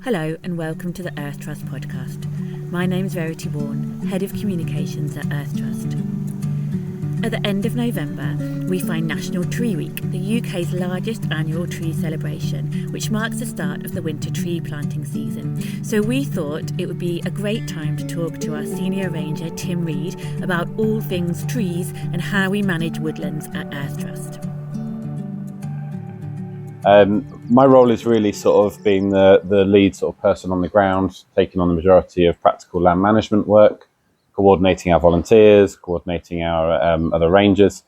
Hello and welcome to the Earth Trust podcast. My name is Verity Warren, Head of Communications at Earth Trust. At the end of November, we find National Tree Week, the UK's largest annual tree celebration, which marks the start of the winter tree planting season. So we thought it would be a great time to talk to our Senior Ranger, Tim Reed, about all things trees and how we manage woodlands at Earth Trust. My role is really sort of being the lead sort of person on the ground, taking on the majority of practical land management work, coordinating our volunteers, coordinating our other rangers,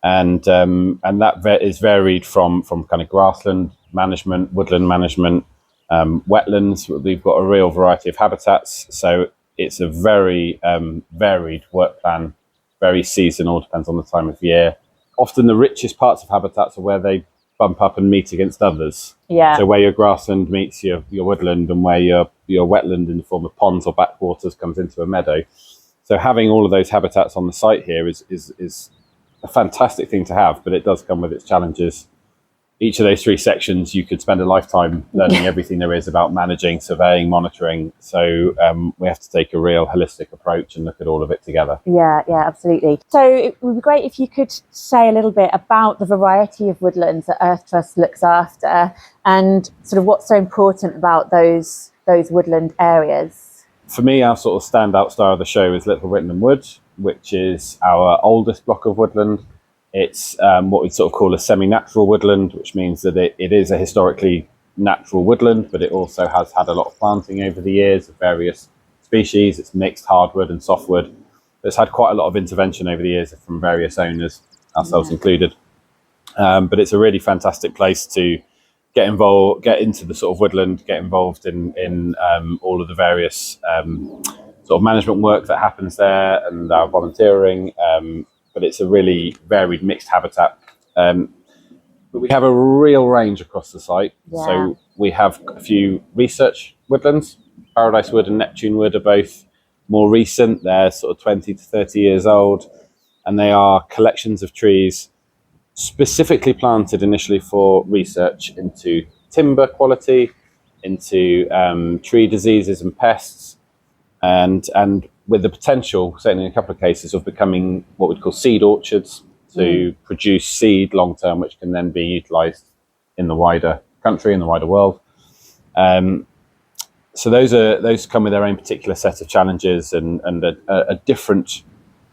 and that is varied from kind of grassland management, woodland management, wetlands. We've got a real variety of habitats, so it's a very varied work plan, very seasonal, depends on the time of year. Often the richest parts of habitats are where they bump up and meet against others. Yeah. So where your grassland meets your woodland, and where your wetland in the form of ponds or backwaters comes into a meadow. So having all of those habitats on the site here is a fantastic thing to have, but it does come with its challenges. Each of those three sections, you could spend a lifetime learning everything there is about managing, surveying, monitoring. So we have to take a real holistic approach and look at all of it together. Yeah, absolutely. So it would be great if you could say a little bit about the variety of woodlands that Earth Trust looks after and sort of what's so important about those woodland areas. For me, our sort of standout star of the show is Little Whitnam Wood, which is our oldest block of woodland. It's what we sort of call a semi-natural woodland, which means that it is a historically natural woodland, but it also has had a lot of planting over the years of various species. It's mixed hardwood and softwood. It's had quite a lot of intervention over the years from various owners, ourselves included. But it's a really fantastic place to get involved, get into the sort of woodland, get involved in all of the various sort of management work that happens there and our volunteering. But it's a really varied, mixed habitat. But we have a real range across the site. Yeah. So we have a few research woodlands. Paradise Wood and Neptune Wood are both more recent. They're sort of 20 to 30 years old. And they are collections of trees specifically planted initially for research into timber quality, into tree diseases and pests, and with the potential, certainly in a couple of cases, of becoming what we'd call seed orchards to produce seed long term, which can then be utilised in the wider country, in the wider world. So those come with their own particular set of challenges and a different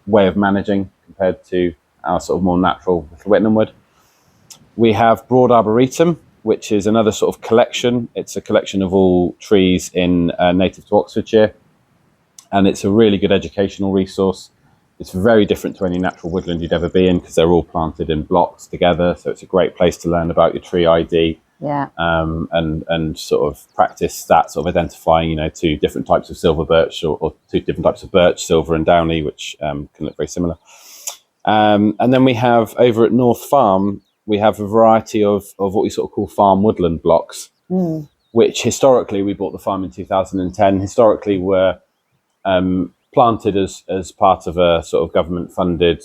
way of managing compared to our sort of more natural Little Whitnam Wood. We have Broad Arboretum, which is another sort of collection. It's a collection of all trees in native to Oxfordshire. And it's a really good educational resource. It's very different to any natural woodland you'd ever be in because they're all planted in blocks together. So it's a great place to learn about your tree ID. Yeah. And sort of practice that sort of identifying, two different types of silver birch or two different types of birch, silver and downy, which can look very similar. And then we have over at North Farm, we have a variety of what we sort of call farm woodland blocks, which historically, we bought the farm in 2010, historically were planted as part of a sort of government-funded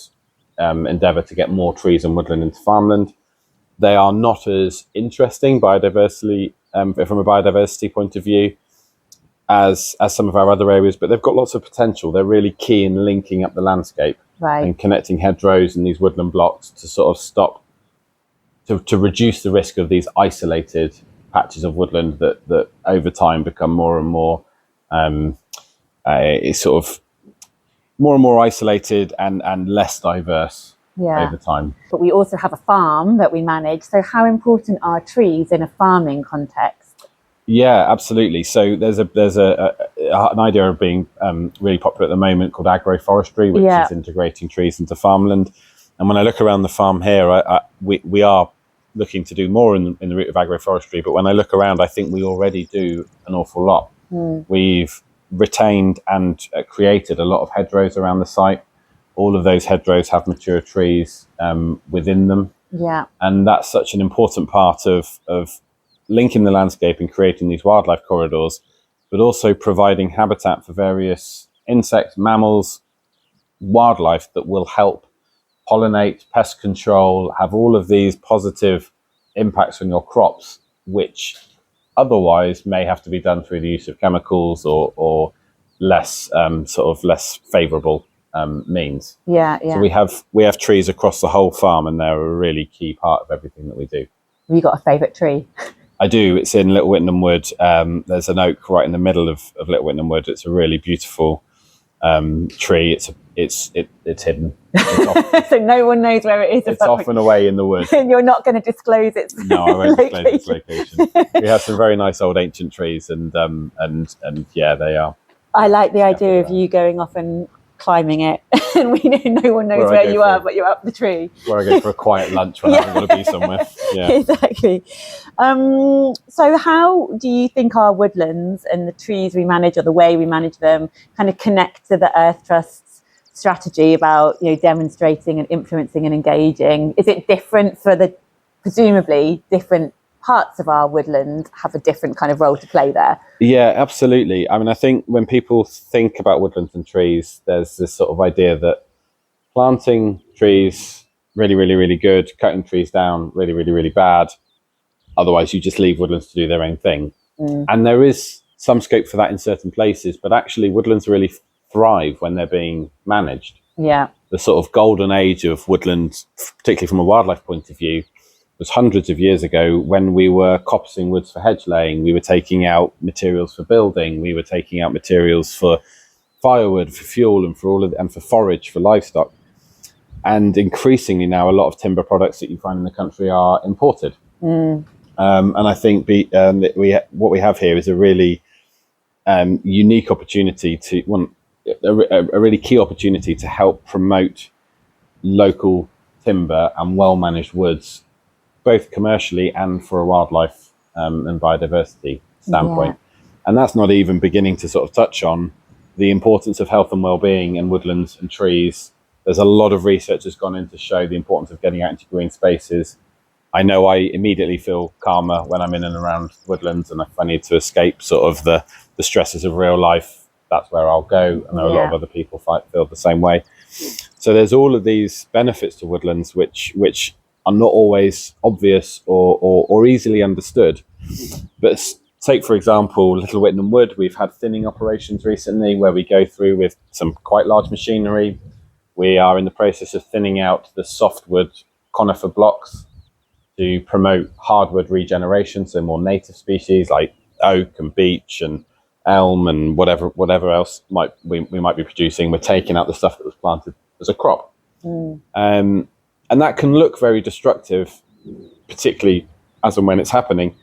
endeavour to get more trees and woodland into farmland. They are not as interesting biodiversity from a biodiversity point of view as some of our other areas, but they've got lots of potential. They're really key in linking up the landscape and connecting hedgerows and these woodland blocks to sort of stop, to reduce the risk of these isolated patches of woodland that over time become more and more is sort of more and more isolated and less diverse over time. But we also have a farm that we manage. So how important are trees in a farming context? Yeah, absolutely. So there's an idea of being really popular at the moment called agroforestry, which is integrating trees into farmland. And when I look around the farm here, we are looking to do more in the route of agroforestry. But when I look around, I think we already do an awful lot. We've retained and created a lot of hedgerows around the site. All of those hedgerows have mature trees within them. Yeah. And that's such an important part of linking the landscape and creating these wildlife corridors, but also providing habitat for various insects, mammals, wildlife that will help pollinate, pest control, have all of these positive impacts on your crops, which otherwise may have to be done through the use of chemicals or less less favourable means. Yeah. So we have trees across the whole farm, and they're a really key part of everything that we do. Have you got a favourite tree? I do. It's in Little Whitnam Wood. There's an oak right in the middle of Little Whitnam Wood. It's a really beautiful tree. It's hidden. It's So no one knows where it is. it's off and away in the wood. And you're not going to disclose its No, I won't disclose its location. location. We have some very nice old ancient trees, and yeah, they are. I like the idea of you going off and climbing it, and we know no one knows where you are, but you're up the tree. Where I go for a quiet lunch when I haven't got to be somewhere. Yeah. Exactly. So how do you think our woodlands and the trees we manage, or the way we manage them, kind of connect to the Earth Trust's strategy about, you know, demonstrating and influencing and engaging? Is it different for presumably different parts of our woodland have a different kind of role to play there? Yeah, absolutely. I mean, I think when people think about woodlands and trees, there's this sort of idea that planting trees, really, really, really good, cutting trees down, really, really, really bad. Otherwise, you just leave woodlands to do their own thing. And there is some scope for that in certain places, but actually woodlands really thrive when they're being managed. Yeah. The sort of golden age of woodland, particularly from a wildlife point of view, was hundreds of years ago, when we were coppicing woods for hedge laying. We were taking out materials for building. We were taking out materials for firewood, for fuel, and for forage for livestock. And increasingly now, a lot of timber products that you find in the country are imported. And I think what we have here is a really unique opportunity a really key opportunity to help promote local timber and well-managed woods, both commercially and for a wildlife and biodiversity standpoint. Yeah. And that's not even beginning to sort of touch on the importance of health and well-being in woodlands and trees. There's a lot of research that's gone in to show the importance of getting out into green spaces. I know I immediately feel calmer when I'm in and around woodlands, and if I need to escape sort of the stresses of real life, that's where I'll go. I know a lot of other people feel the same way. So there's all of these benefits to woodlands which are not always obvious or easily understood. But take, for example, Little Whitnam Wood. We've had thinning operations recently where we go through with some quite large machinery. We are in the process of thinning out the softwood conifer blocks to promote hardwood regeneration, so more native species like oak and beech and elm and whatever else we might be producing. We're taking out the stuff that was planted as a crop. And that can look very destructive, particularly as and when it's happening.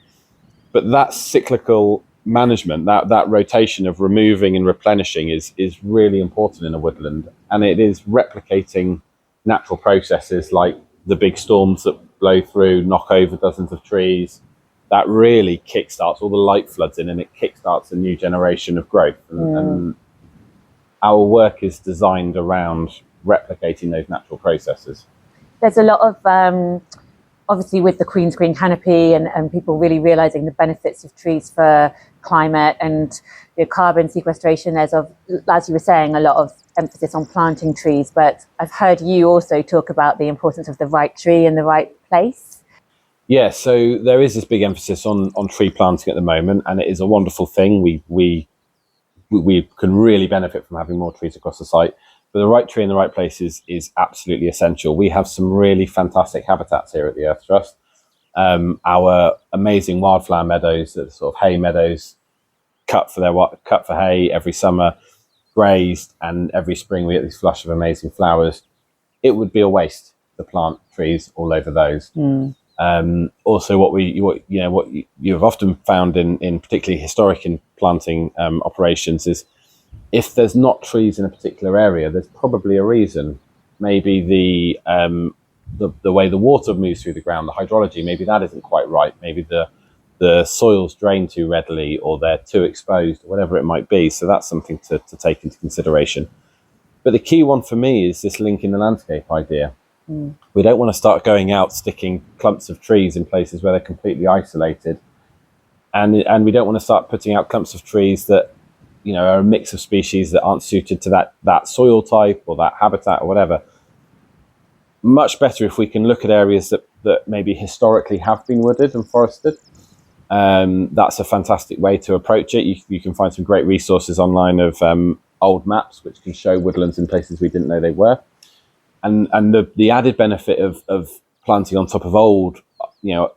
But that cyclical management, that rotation of removing and replenishing is really important in a woodland. And it is replicating natural processes like the big storms that blow through, knock over dozens of trees. That really kickstarts all the light floods in, and it kickstarts a new generation of growth. And our work is designed around replicating those natural processes. There's a lot of, obviously with the Queen's Green Canopy and people really realising the benefits of trees for climate and carbon sequestration. There's, as you were saying, a lot of emphasis on planting trees, but I've heard you also talk about the importance of the right tree in the right place. Yeah, so there is this big emphasis on tree planting at the moment, and it is a wonderful thing. We can really benefit from having more trees across the site. But the right tree in the right place is absolutely essential. We have some really fantastic habitats here at the Earth Trust. Our amazing wildflower meadows, that sort of hay meadows, cut for hay every summer, grazed, and every spring we get this flush of amazing flowers. It would be a waste to plant trees all over those. Also, what you have often found in particularly historic and planting operations is, if there's not trees in a particular area, there's probably a reason. Maybe the way the water moves through the ground, the hydrology, maybe that isn't quite right. Maybe the soils drain too readily, or they're too exposed, or whatever it might be. So that's something to take into consideration. But the key one for me is this link in the landscape idea. We don't want to start going out sticking clumps of trees in places where they're completely isolated. And we don't want to start putting out clumps of trees that are a mix of species that aren't suited to that soil type or that habitat or whatever. Much better if we can look at areas that maybe historically have been wooded and forested, That's a fantastic way to approach it. You can find some great resources online of old maps which can show woodlands in places we didn't know they were. And the added benefit of planting on top of old,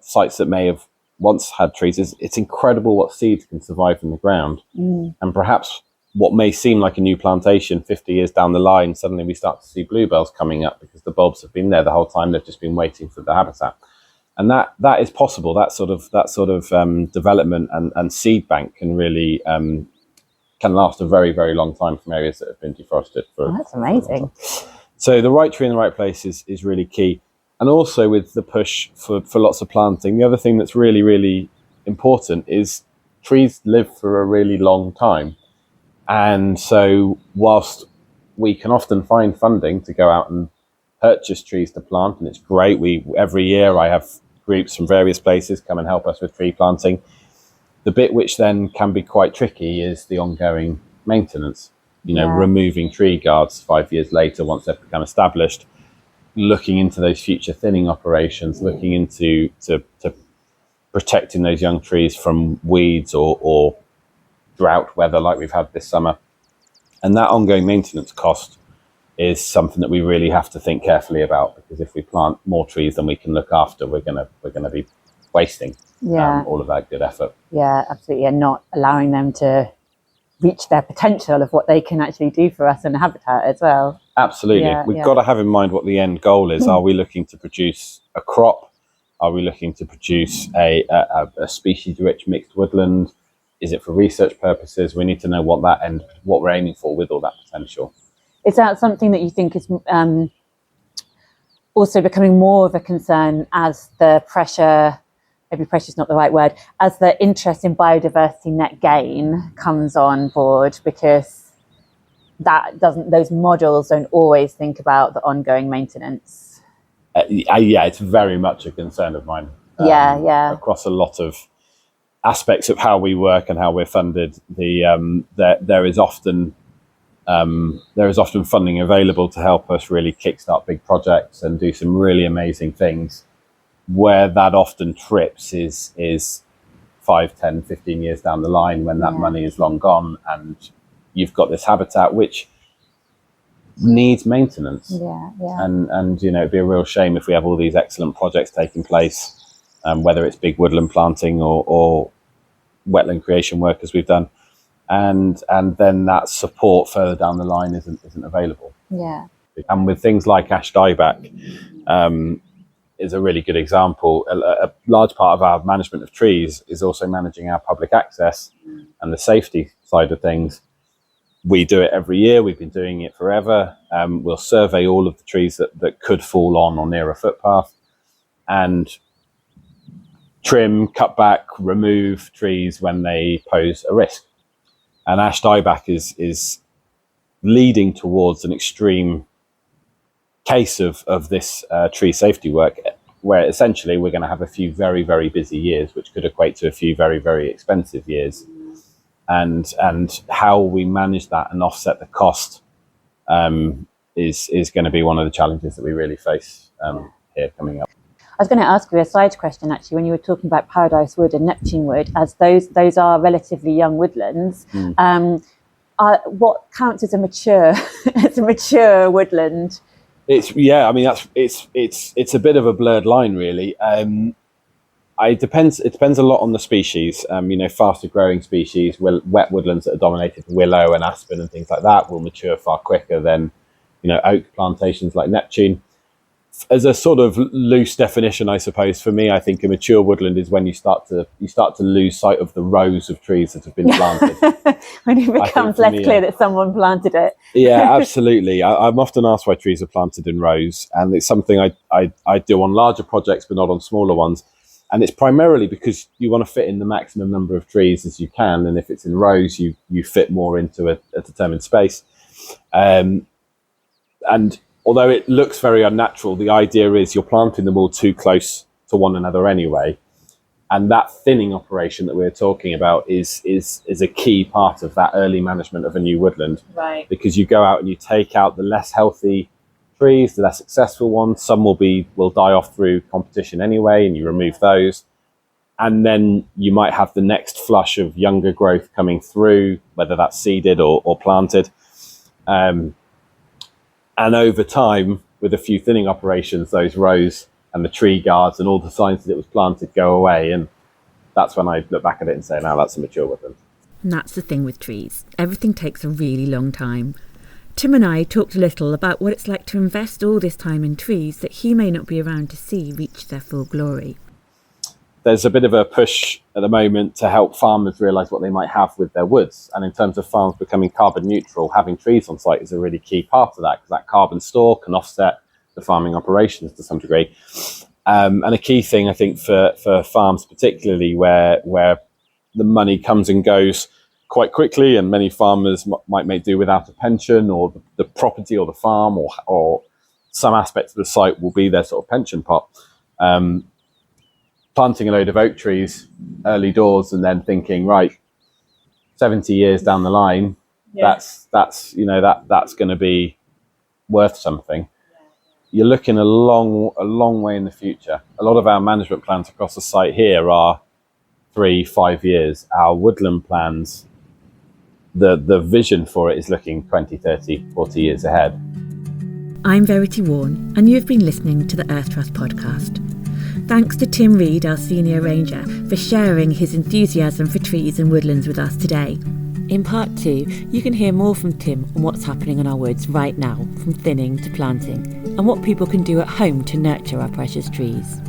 sites that may have once had trees is it's incredible what seeds can survive in the ground. And perhaps what may seem like a new plantation 50 years down the line, suddenly we start to see bluebells coming up because the bulbs have been there the whole time. They've just been waiting for the habitat. And that is possible. That sort of development and seed bank can really can last a very, very long time from areas that have been deforested. That's amazing. So the right tree in the right place is really key. And also with the push for lots of planting, the other thing that's really, really important is trees live for a really long time. And so whilst we can often find funding to go out and purchase trees to plant, and it's great, every year I have groups from various places come and help us with tree planting. The bit which then can be quite tricky is the ongoing maintenance, removing tree guards 5 years later once they've become established, looking into those future thinning operations, looking into to protecting those young trees from weeds or drought weather like we've had this summer. And that ongoing maintenance cost is something that we really have to think carefully about, because if we plant more trees than we can look after, we're gonna be wasting all of that good effort. Yeah, absolutely, and not allowing them to reach their potential of what they can actually do for us in the habitat as well. Absolutely. We've got to have in mind what the end goal is. Are we looking to produce a crop? Are we looking to produce a species-rich mixed woodland? Is it for research purposes? We need to know what we're aiming for with all that potential. Is that something that you think is also becoming more of a concern as the pressure, maybe pressure is not the right word, as the interest in biodiversity net gain comes on board, because those models don't always think about the ongoing maintenance? It's very much a concern of mine. Across a lot of aspects of how we work and how we're funded, there is often funding available to help us really kickstart big projects and do some really amazing things. Where that often trips is 5, 10, 15 years down the line, when that money is long gone and you've got this habitat which needs maintenance. And it'd be a real shame if we have all these excellent projects taking place, whether it's big woodland planting or wetland creation work as we've done, and then that support further down the line isn't available. And with things like ash dieback, is a really good example. A large part of our management of trees is also managing our public access and the safety side of things. We do it every year. We've been doing it forever. We'll survey all of the trees that could fall on or near a footpath, and trim, cut back, remove trees when they pose a risk. And ash dieback is leading towards an extreme case of this tree safety work, where essentially we're going to have a few very, very busy years, which could equate to a few very, very expensive years. And how we manage that and offset the cost is going to be one of the challenges that we really face here coming up. I was going to ask you a side question, actually, when you were talking about Paradise Wood and Neptune Wood, as those are relatively young woodlands. What counts as a mature woodland? It's a bit of a blurred line, really. It depends a lot on the species. Faster growing species, wet woodlands that are dominated willow and aspen and things like that will mature far quicker than oak plantations like Neptune. As a sort of loose definition, I suppose, for me, I think a mature woodland is when you start to lose sight of the rows of trees that have been planted. When it becomes less clear that someone planted it. Yeah, absolutely. I'm often asked why trees are planted in rows, and it's something I do on larger projects, but not on smaller ones. And it's primarily because you want to fit in the maximum number of trees as you can, and if it's in rows, you fit more into a determined space. And although it looks very unnatural, the idea is you're planting them all too close to one another anyway. And that thinning operation that we're talking about is a key part of that early management of a new woodland. Right. Because you go out and you take out the less healthy trees, the less successful ones. Some will die off through competition anyway, and you remove those. and then you might have the next flush of younger growth coming through, whether that's seeded or planted. And over time, with a few thinning operations, those rows and the tree guards and all the signs that it was planted go away. And that's when I look back at it and say, now that's a mature woodland. And that's the thing with trees. Everything takes a really long time. Tim and I talked a little about what it's like to invest all this time in trees that he may not be around to see reach their full glory. There's a bit of a push at the moment to help farmers realise what they might have with their woods. And in terms of farms becoming carbon neutral, having trees on site is a really key part of that, because that carbon store can offset the farming operations to some degree. And a key thing, I think, for farms particularly where the money comes and goes quite quickly, and many farmers might make do without a pension, or the property or the farm or some aspects of the site will be their sort of pension pot. Planting a load of oak trees early doors and then thinking, right, 70 years down the line, that's going to be worth something. You're looking a long way in the future. A lot of our management plans across the site here are 3-5 years. Our woodland plans, the vision for it is looking 20, 30, 40 years ahead. I'm Verity Warren, and you've been listening to the Earth Trust podcast. Thanks to Tim Reed, our Senior Ranger, for sharing his enthusiasm for trees and woodlands with us today. In part 2, you can hear more from Tim on what's happening in our woods right now, from thinning to planting, and what people can do at home to nurture our precious trees.